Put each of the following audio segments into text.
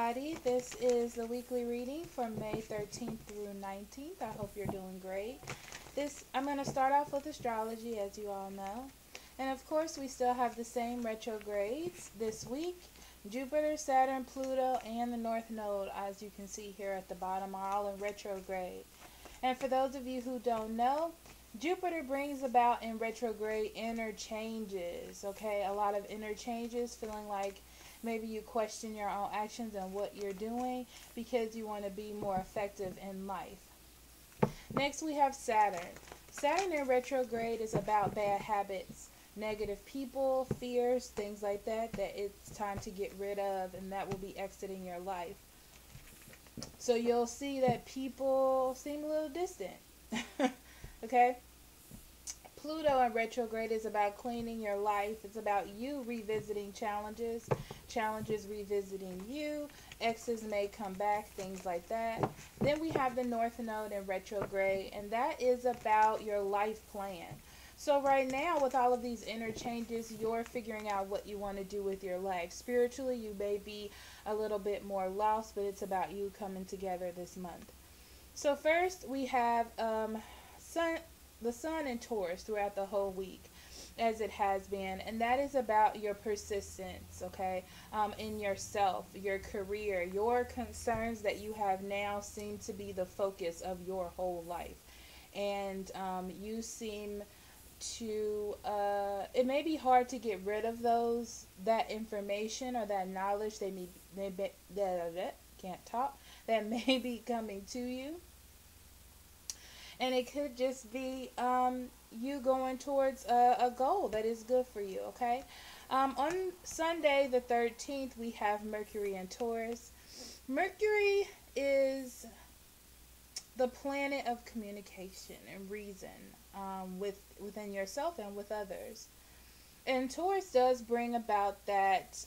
everybody. This is the weekly reading from May 13th through 19th. I hope you're doing great. I'm going to start off with astrology, as you all know. And of course, we still have the same retrogrades this week. Jupiter, Saturn, Pluto, and the North Node, as you can see here at the bottom, are all in retrograde. And for those of you who don't know, Jupiter brings about in retrograde inner changes, okay? A lot of inner changes, feeling like maybe you question your own actions and what you're doing because you want to be more effective in life. Next, we have Saturn. Saturn in retrograde is about bad habits, negative people, fears, things like that it's time to get rid of, and that will be exiting your life. So you'll see that people seem a little distant. Okay? Pluto in retrograde is about cleaning your life. It's about you revisiting challenges revisiting you. Exes may come back, things like that. Then we have the North Node in retrograde, and that is about your life plan. So right now, with all of these inner changes, you're figuring out what you want to do with your life. Spiritually, you may be a little bit more lost, but it's about you coming together this month. So first, we have the sun in Taurus throughout the whole week, as it has been, and that is about your persistence, okay, in yourself, your career. Your concerns that you have now seem to be the focus of your whole life, and you seem to it may be hard to get rid of that information or that knowledge that may be coming to you. And it could just be you going towards a goal that is good for you, okay? On Sunday the 13th, we have Mercury in Taurus. Mercury is the planet of communication and reason within yourself and with others. And Taurus does bring about that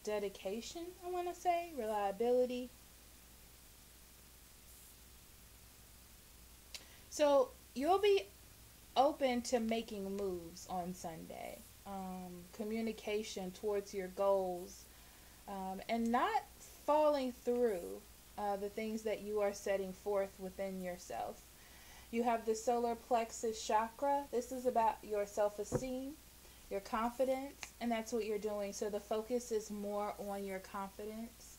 dedication, I want to say, reliability. So you'll be open to making moves on Sunday, communication towards your goals, and not falling through the things that you are setting forth within yourself. You have the solar plexus chakra. This is about your self-esteem, your confidence, and that's what you're doing. So the focus is more on your confidence.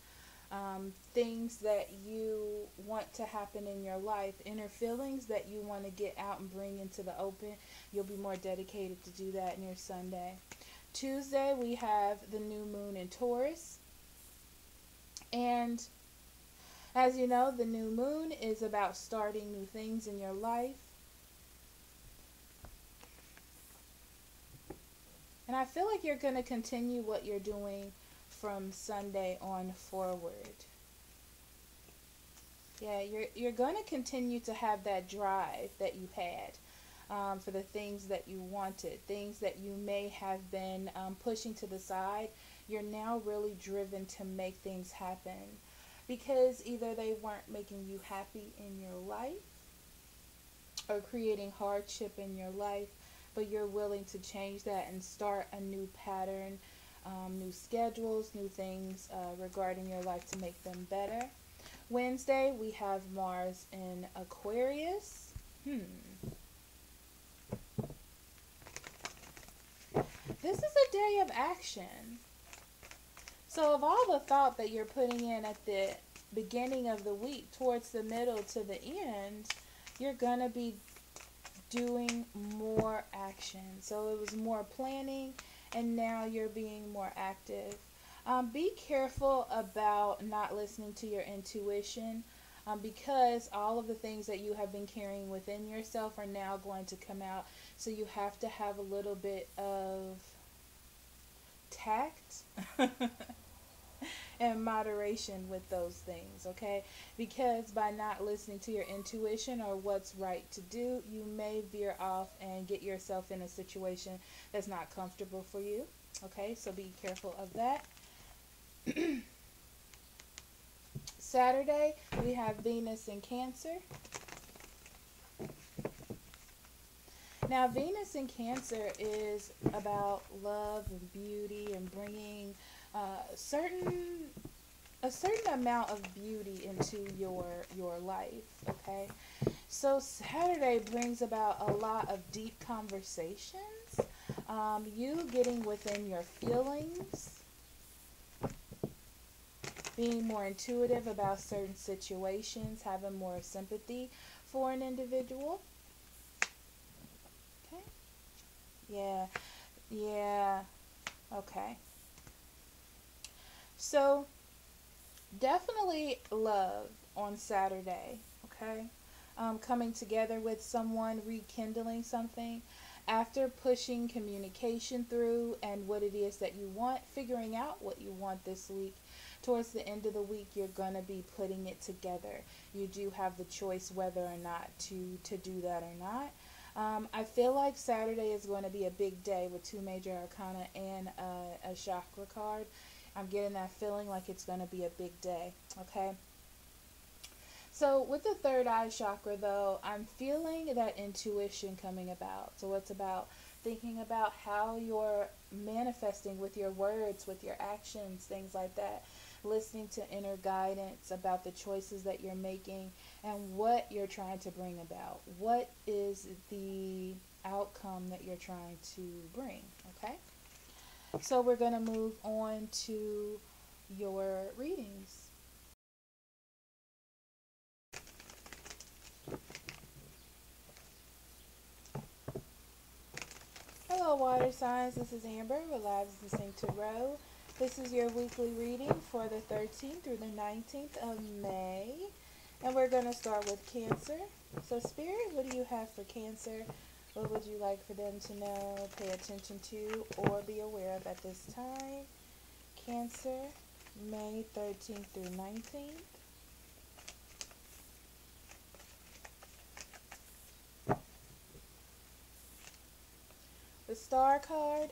Things that you want to happen in your life, inner feelings that you want to get out and bring into the open. You'll be more dedicated to do that near Sunday. Tuesday, we have the new moon in Taurus. And as you know, the new moon is about starting new things in your life. And I feel like you're going to continue what you're doing from Sunday on forward. Yeah, you're going to continue to have that drive that you had for the things that you wanted, things that you may have been pushing to the side. You're now really driven to make things happen because either they weren't making you happy in your life or creating hardship in your life, but you're willing to change that and start a new pattern, new schedules, new things regarding your life to make them better. Wednesday, we have Mars in Aquarius. This is a day of action. So of all the thought that you're putting in at the beginning of the week towards the middle to the end, you're going to be doing more action. So it was more planning, and now you're being more active. Be careful about not listening to your intuition because all of the things that you have been carrying within yourself are now going to come out. So you have to have a little bit of tact and moderation with those things, okay? Because by not listening to your intuition or what's right to do, you may veer off and get yourself in a situation that's not comfortable for you, okay? So be careful of that. Saturday, we have Venus in Cancer. Now, Venus in Cancer is about love and beauty and bringing certain a certain amount of beauty into your life. Okay, so Saturday brings about a lot of deep conversations, you getting within your feelings, being more intuitive about certain situations, having more sympathy for an individual. Okay. Yeah. Yeah. Okay. So definitely love on Saturday. Okay. Coming together with someone, rekindling something after pushing communication through and what it is that you want, figuring out what you want this week. Towards the end of the week, you're going to be putting it together. You do have the choice whether or not to do that or not. I feel like Saturday is going to be a big day with two major arcana and a chakra card. I'm getting that feeling like it's going to be a big day. Okay. So with the third eye chakra, though, I'm feeling that intuition coming about. So it's about thinking about how you're manifesting with your words, with your actions, things like that. Listening to inner guidance about the choices that you're making and what you're trying to bring about. What is the outcome that you're trying to bring? Okay. So we're going to move on to your readings. Hello, water signs. This is Amber with Lives Distinct Tarot. This is your weekly reading for the 13th through the 19th of May. And we're going to start with Cancer. So, Spirit, what do you have for Cancer? What would you like for them to know, pay attention to, or be aware of at this time? Cancer, May 13th through 19th. The Star card,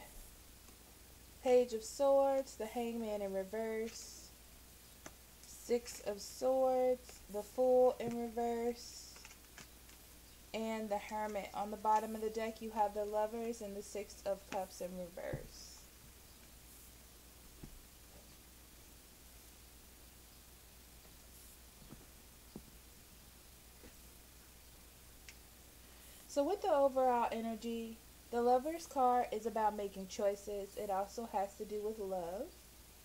Page of Swords, the Hangman in reverse, Six of Swords, the Fool in reverse, and the Hermit. On the bottom of the deck, you have the Lovers and the Six of Cups in reverse. So with the overall energy, the Lovers card is about making choices. It also has to do with love.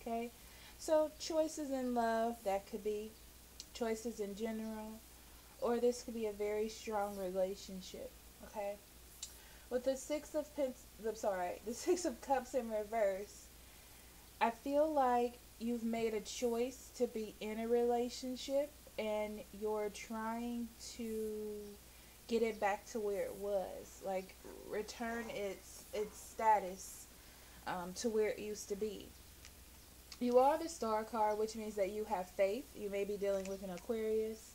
Okay? So choices in love, that could be choices in general, or this could be a very strong relationship. Okay? With the the Six of Cups in reverse, I feel like you've made a choice to be in a relationship and you're trying to get it back to where it was, like return its status to where it used to be. You are the Star card, which means that you have faith. You may be dealing with an Aquarius,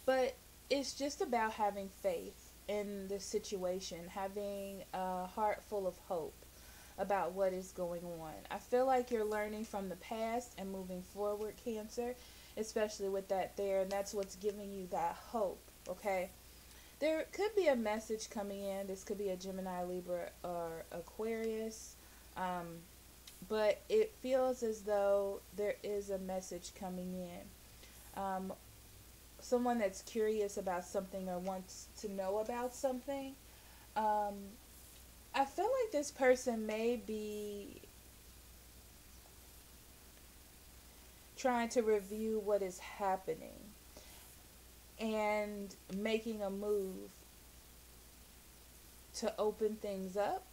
but it's just about having faith in the situation, having a heart full of hope about what is going on. I feel like you're learning from the past and moving forward, Cancer, especially with that there, and that's what's giving you that hope. Okay, there could be a message coming in. This could be a Gemini, Libra, or Aquarius, but it feels as though there is a message coming in. Someone that's curious about something or wants to know about something. I feel like this person may be trying to review what is happening and making a move to open things up.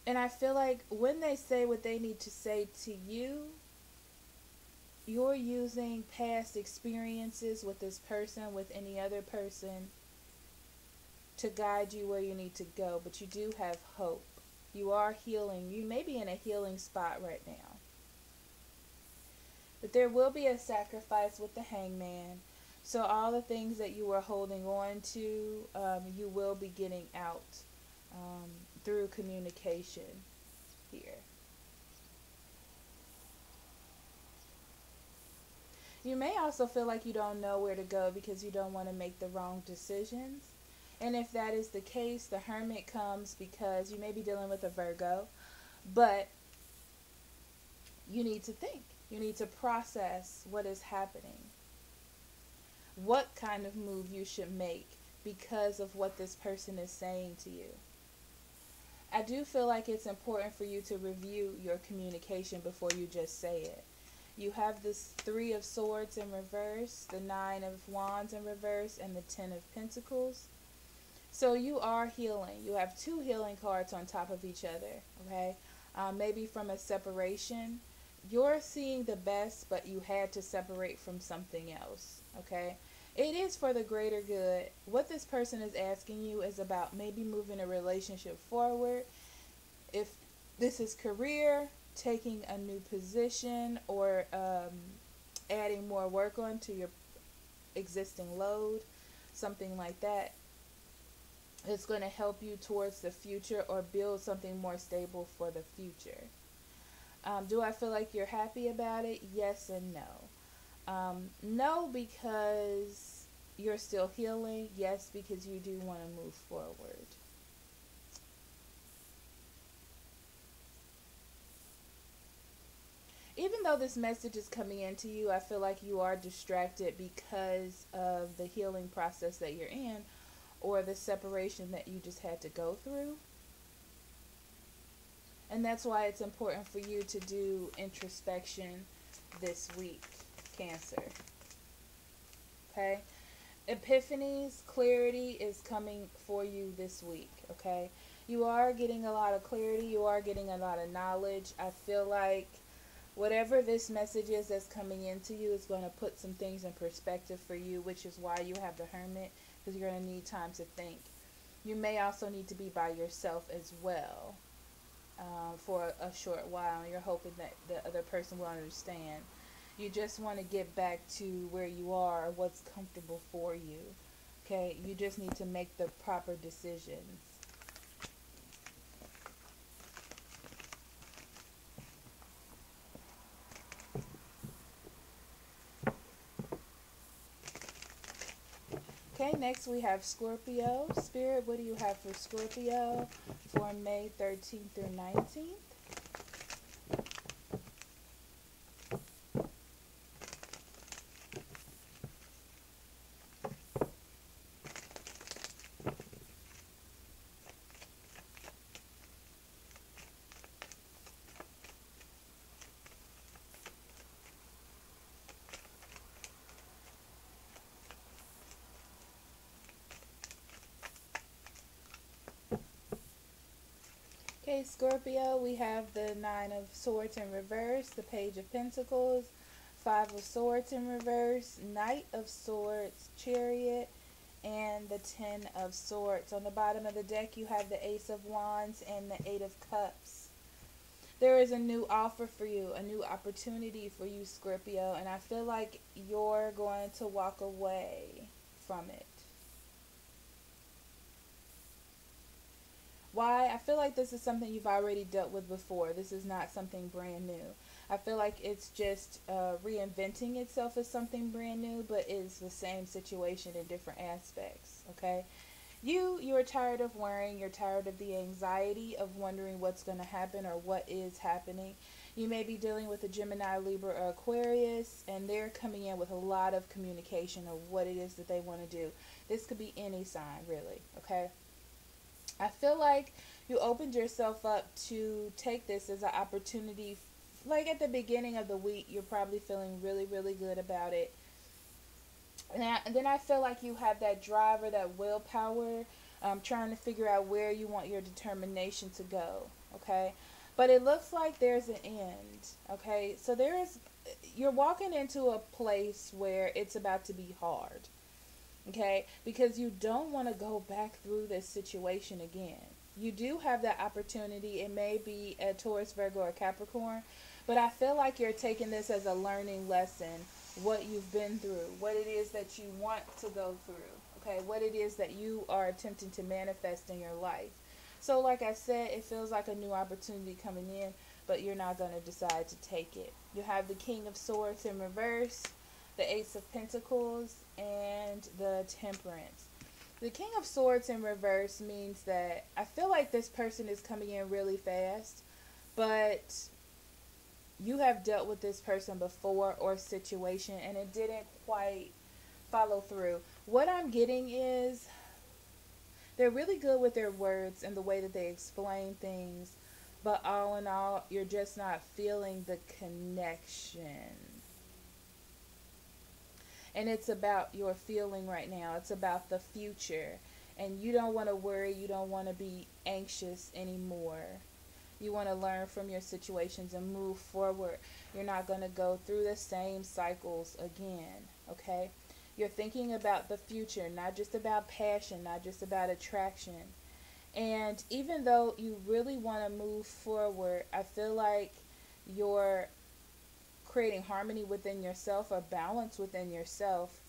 And I feel like when they say what they need to say to you, you're using past experiences with this person, with any other person, to guide you where you need to go. But you do have hope. You are healing. You may be in a healing spot right now. But there will be a sacrifice with the Hangman. So all the things that you were holding on to, you will be getting out through communication here. You may also feel like you don't know where to go because you don't want to make the wrong decisions. And if that is the case, the Hermit comes because you may be dealing with a Virgo, but you need to think. You need to process what is happening, what kind of move you should make because of what this person is saying to you. I do feel like it's important for you to review your communication before you just say it. You have this Three of Swords in reverse, the Nine of Wands in reverse, and the Ten of Pentacles. So you are healing. You have two healing cards on top of each other, okay? Maybe from a separation. You're seeing the best, but you had to separate from something else, okay? It is for the greater good. What this person is asking you is about maybe moving a relationship forward. If this is career, taking a new position, or adding more work onto your existing load, something like that. It's going to help you towards the future or build something more stable for the future. Do I feel like you're happy about it? Yes and no. No, because you're still healing. Yes, because you do want to move forward. Even though this message is coming into you, I feel like you are distracted because of the healing process that you're in, or the separation that you just had to go through. And that's why it's important for you to do introspection this week, Cancer. Okay? Epiphanies, clarity is coming for you this week, okay? You are getting a lot of clarity. You are getting a lot of knowledge. I feel like whatever this message is that's coming into you is going to put some things in perspective for you, which is why you have the Hermit, because you're going to need time to think. You may also need to be by yourself as well for a short while, and you're hoping that the other person will understand. You just want to get back to where you are, what's comfortable for you. Okay, you just need to make the proper decisions. Okay, next we have Scorpio. Spirit, what do you have for Scorpio for May 13th through 19th? Okay, Scorpio, we have the Nine of Swords in reverse, the Page of Pentacles, Five of Swords in reverse, Knight of Swords, Chariot, and the Ten of Swords. On the bottom of the deck, you have the Ace of Wands and the Eight of Cups. There is a new offer for you, a new opportunity for you, Scorpio, and I feel like you're going to walk away from it. Why? I feel like this is something you've already dealt with before. This is not something brand new. I feel like it's just reinventing itself as something brand new, but it's the same situation in different aspects, okay? You're tired of worrying. You're tired of the anxiety of wondering what's going to happen or what is happening. You may be dealing with a Gemini, Libra, or Aquarius, and they're coming in with a lot of communication of what it is that they want to do. This could be any sign, really, okay? I feel like you opened yourself up to take this as an opportunity. Like at the beginning of the week, you're probably feeling really, really good about it. And then I feel like you have that drive or that willpower, trying to figure out where you want your determination to go, okay? But it looks like there's an end, okay? So you're walking into a place where it's about to be hard. Okay, because you don't want to go back through this situation again. You do have that opportunity. It may be a Taurus, Virgo, or Capricorn, but I feel like you're taking this as a learning lesson, what you've been through, what it is that you want to go through, okay, what it is that you are attempting to manifest in your life. So like I said, it feels like a new opportunity coming in, but you're not going to decide to take it. You have the King of Swords in reverse, the Ace of Pentacles, and the Temperance. The King of Swords in reverse means that I feel like this person is coming in really fast, but You have dealt with this person before or situation and it didn't quite follow through. What I'm getting is they're really good with their words and the way that they explain things, but all in all, you're just not feeling the connection. And it's about your feeling right now. It's about the future. And you don't want to worry. You don't want to be anxious anymore. You want to learn from your situations and move forward. You're not going to go through the same cycles again. Okay? You're thinking about the future, not just about passion, not just about attraction. And even though you really want to move forward, I feel like you're creating harmony within yourself or balance within yourself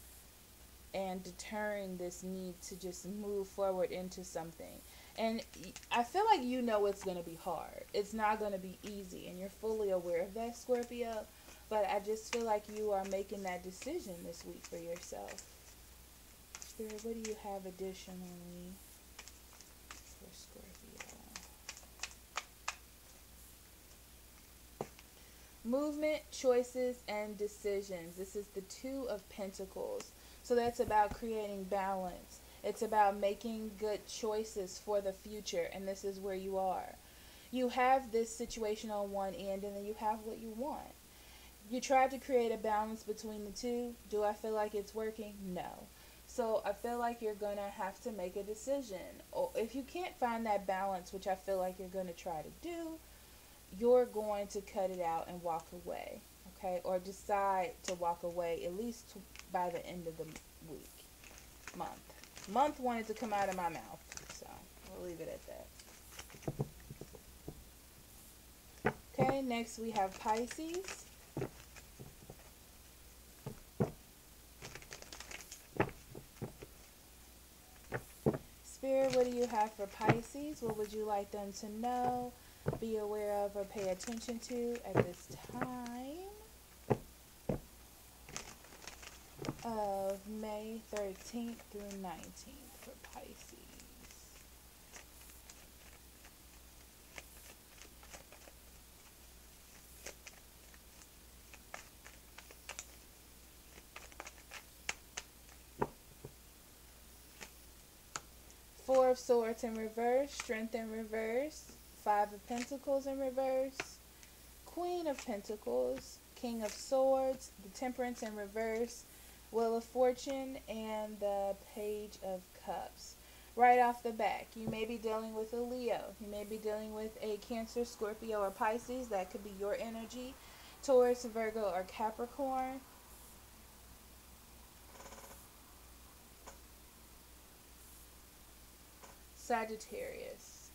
and deterring this need to just move forward into something. And I feel like you know it's going to be hard. It's not going to be easy, and you're fully aware of that, Scorpio. But I just feel like you are making that decision this week for yourself. Spirit, what do you have additionally for Scorpio? Movement, choices, and decisions. This is the Two of Pentacles. So that's about creating balance. It's about making good choices for the future, and this is where you are. You have this situation on one end, and then you have what you want. You tried to create a balance between the two. Do I feel like it's working? No. So I feel like you're going to have to make a decision. Or if you can't find that balance, which I feel like you're going to try to do, you're going to cut it out and walk away. Okay? Or decide to walk away at least by the end of the week. Month wanted to come out of my mouth. So we'll leave it at that. Okay, next we have Pisces. Spirit, what do you have for Pisces? What would you like them to know, be aware of, or pay attention to at this time of May 13th through 19th for Pisces? Four of Swords in reverse, Strength in reverse, Five of Pentacles in reverse, Queen of Pentacles, King of Swords, the Temperance in reverse, Wheel of Fortune, and the Page of Cups. Right off the back, you may be dealing with a Leo. You may be dealing with a Cancer, Scorpio, or Pisces. That could be your energy. Taurus, Virgo, or Capricorn. Sagittarius.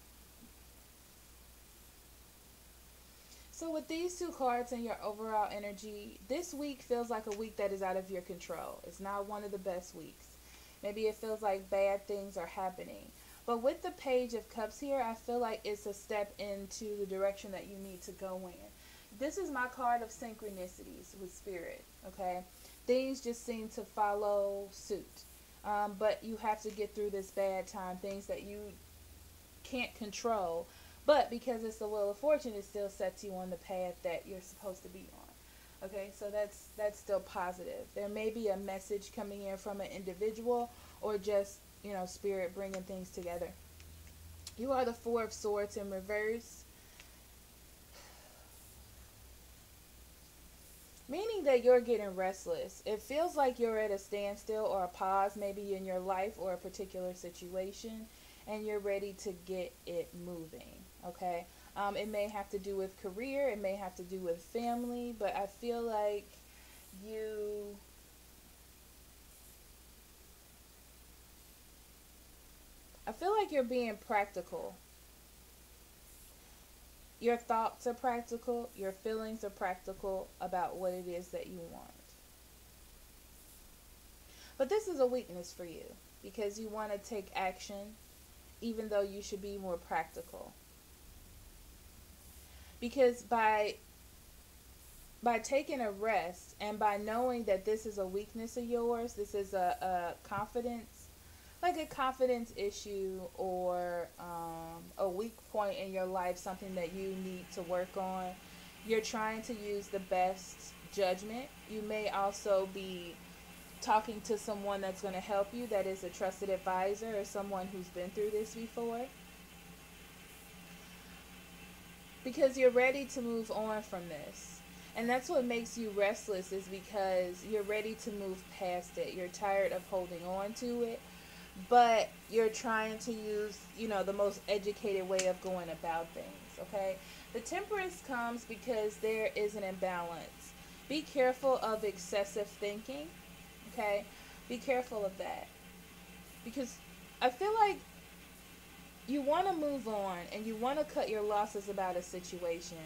So with these two cards and your overall energy, this week feels like a week that is out of your control. It's not one of the best weeks. Maybe it feels like bad things are happening. But with the Page of Cups here, I feel like it's a step into the direction that you need to go in. This is my card of synchronicities with Spirit, okay? Things just seem to follow suit. But you have to get through this bad time, things that you can't control. But because it's the Wheel of Fortune, it still sets you on the path that you're supposed to be on. Okay, so that's still positive. There may be a message coming in from an individual or just, Spirit bringing things together. You are the Four of Swords in reverse. Meaning that you're getting restless. It feels like you're at a standstill or a pause, maybe in your life or a particular situation, and you're ready to get it moving. Okay? It may have to do with career, it may have to do with family, but I feel like you're being practical. Your thoughts are practical, your feelings are practical about what it is that you want. But this is a weakness for you because you want to take action even though you should be more practical. Because by taking a rest and by knowing that this is a weakness of yours, this is a confidence, like a confidence issue or a weak point in your life, something that you need to work on, You're trying to use the best judgment. You may also be talking to someone that's going to help you, that is a trusted advisor or someone who's been through this before, because you're ready to move on from this. And that's what makes you restless, is because you're ready to move past it. You're tired of holding on to it, but you're trying to use, the most educated way of going about things, okay? The temperance comes because there is an imbalance. Be careful of excessive thinking, okay? Be careful of that, because I feel like you want to move on and you want to cut your losses about a situation,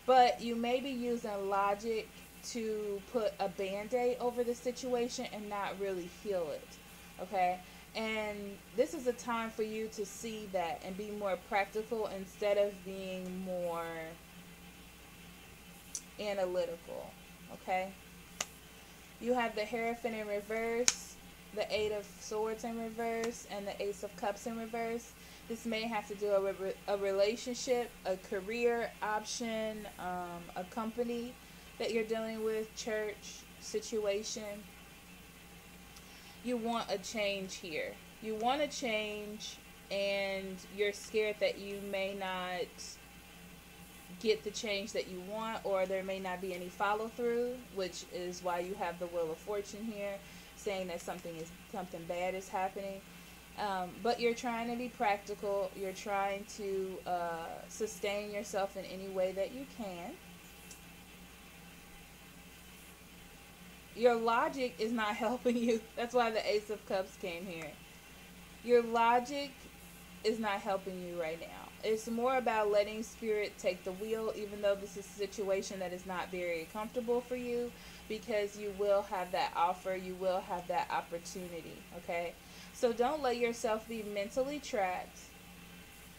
but you may be using logic to put a band-aid over the situation and not really heal it, okay? And this is a time for you to see that and be more practical instead of being more analytical, okay? You have the Hierophant in reverse, the Eight of Swords in reverse, and the Ace of Cups in reverse. This may have to do with a relationship, a career option, a company that you're dealing with, church situation. You want a change here. You want a change, and you're scared that you may not get the change that you want, or there may not be any follow through, which is why you have the Wheel of Fortune here, saying that something bad is happening. But you're trying to be practical. You're trying to sustain yourself in any way that you can. Your logic is not helping you. That's why the Ace of Cups came here. Your logic is not helping you right now. It's more about letting spirit take the wheel, even though this is a situation that is not very comfortable for you, because you will have that offer, you will have that opportunity, okay? So don't let yourself be mentally trapped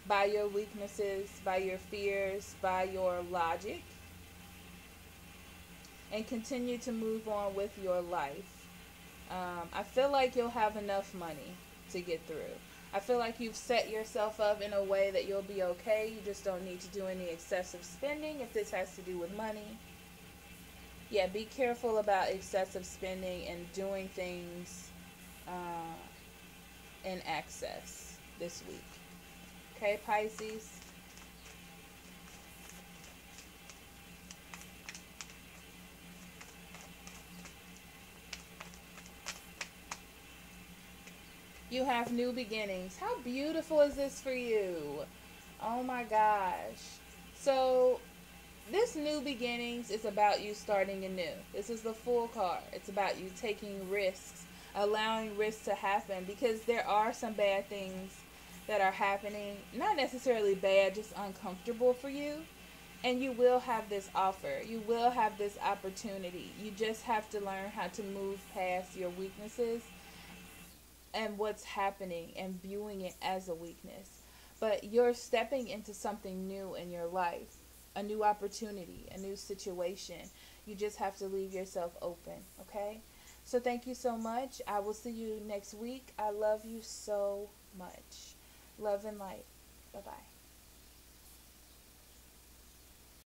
by your weaknesses, by your fears, by your logic, and continue to move on with your life. I feel like you'll have enough money to get through. I feel like you've set yourself up in a way that you'll be okay. You just don't need to do any excessive spending if this has to do with money. Yeah, be careful about excessive spending and doing things in excess this week. Okay, Pisces? You have new beginnings. How beautiful is this for you? Oh my gosh. So, this new beginnings is about you starting anew. This is the Fool card. It's about you taking risks, allowing risks to happen, because there are some bad things that are happening. Not necessarily bad, just uncomfortable for you. And you will have this offer. You will have this opportunity. You just have to learn how to move past your weaknesses and what's happening and viewing it as a weakness. But you're stepping into something new in your life, a new opportunity, a new situation. You just have to leave yourself open, okay? So thank you so much. I will see you next week. I love you so much. Love and light. Bye-bye.